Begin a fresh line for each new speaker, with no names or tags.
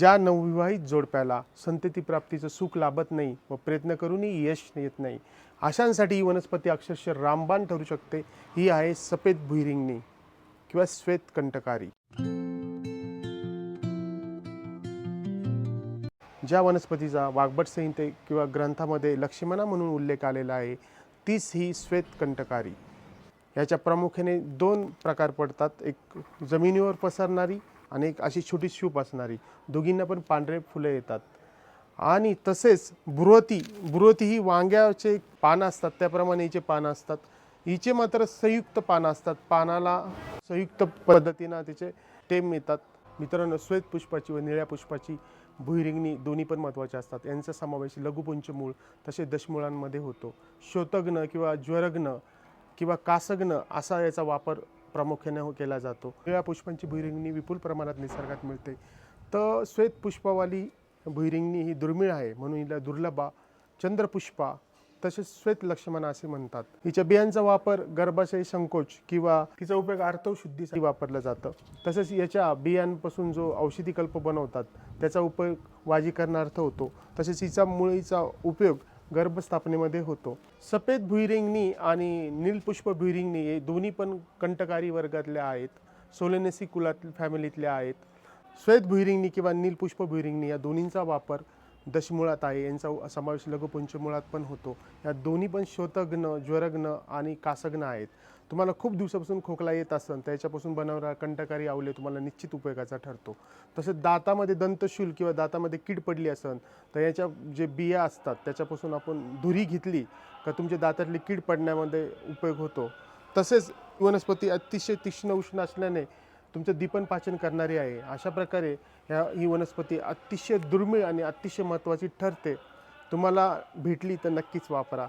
ज्या नवविवाहित जोडप्याला संतती प्राप्तीचं सुख लाभत नाही व प्रयत्न करूनही यश येत नाही, अशांसाठी ही वनस्पती अक्षरशः रामबाण ठरू शकते. ही आहे सफेद भुईरिंगणी किंवा श्वेत कंटकारी. ज्या वनस्पतीचा वाग्भट संहिते किंवा ग्रंथामध्ये लक्ष्मणा म्हणून उल्लेख आलेला आहे, तीच ही श्वेत कंटकारी. याच्या प्रामुख्याने दोन प्रकार पडतात, एक जमिनीवर पसरणारी आणि एक अशी छोटी शूप असणारी. दोघींना पण पांढरे फुले येतात. आणि तसेच बुरवती ही वांग्याचे पानं असतात त्याप्रमाणे हिचे पानं असतात. हिचे मात्र संयुक्त पानं असतात. पानाला संयुक्त पद्धतीनं तिचे टेम येतात. मित्रांनो, श्वेत पुष्पाची व निळ्या पुष्पाची भुईरिंगणी दोन्ही पण महत्त्वाचे असतात. यांचा समावेश लघुपुंज मूळ तसे दशमुळांमध्ये होतो. शोथग्न किंवा ज्वरग्न किंवा कासग्न असा याचा वापर प्रामुख्याने केला जातो. निळ्या पुष्पांची भुईरिंगणी विपुल प्रमाणात निसर्गात मिळते. तर श्वेत पुष्पावाली भुईरिंगणी ही दुर्मिळ आहे, म्हणून हिला दुर्लभा, चंद्रपुष्पा तसेच श्वेत लक्ष्मणा असे म्हणतात. हिच्या बियांचा वापर गर्भाशय संकोच किंवा तिचा उपयोग आर्तवशुद्धीसाठी वापरलं जातं. तसेच याच्या बियांपासून जो औषधी कल्प बनवतात त्याचा उपयोग वाजीकरणार्थ होतो. तसेच हिचा मुळीचा उपयोग गर्भस्थापनेमध्ये होतो. सफेद भुईरिंगणी आणि नीलपुष्प भुईरिंगणी हे दोन्ही पण कंटकारी वर्गातल्या आहेत, सोलेनेसी कुलातील फॅमिलीतल्या आहेत. श्वेत भुईरिंगणी किंवा नीलपुष्प भुईरिंगणी या दोन्हींचा वापर दशमुळात आहे. यांचा समावेश लघुपुंजमुळात पण होतो. या दोन्ही पण शोथग्न, ज्वरग्न आणि कासग्न आहेत. तुम्हाला खूप दिवसापासून खोकला येत असेल तर याच्यापासून बनवणारा कंटकारी आवले तुम्हाला निश्चित उपयोगाचा ठरतो. तसेच दातामध्ये दंतशूल किंवा दातामध्ये कीड पडली असेल तर याच्या जे बिया असतात त्याच्यापासून आपण धुरी घेतली का तुमच्या दातातली कीड पडण्यामध्ये उपयोग होतो. तसेच वनस्पती अतिशय तीक्ष्ण उष्ण असल्याने तुमचं दीपन पाचन करणारी आहे. अशा प्रकारे ही वनस्पती अतिशय दुर्मिळ आणि अतिशय महत्त्वाची ठरते. तुम्हाला भेटली तर नक्कीच वापरा.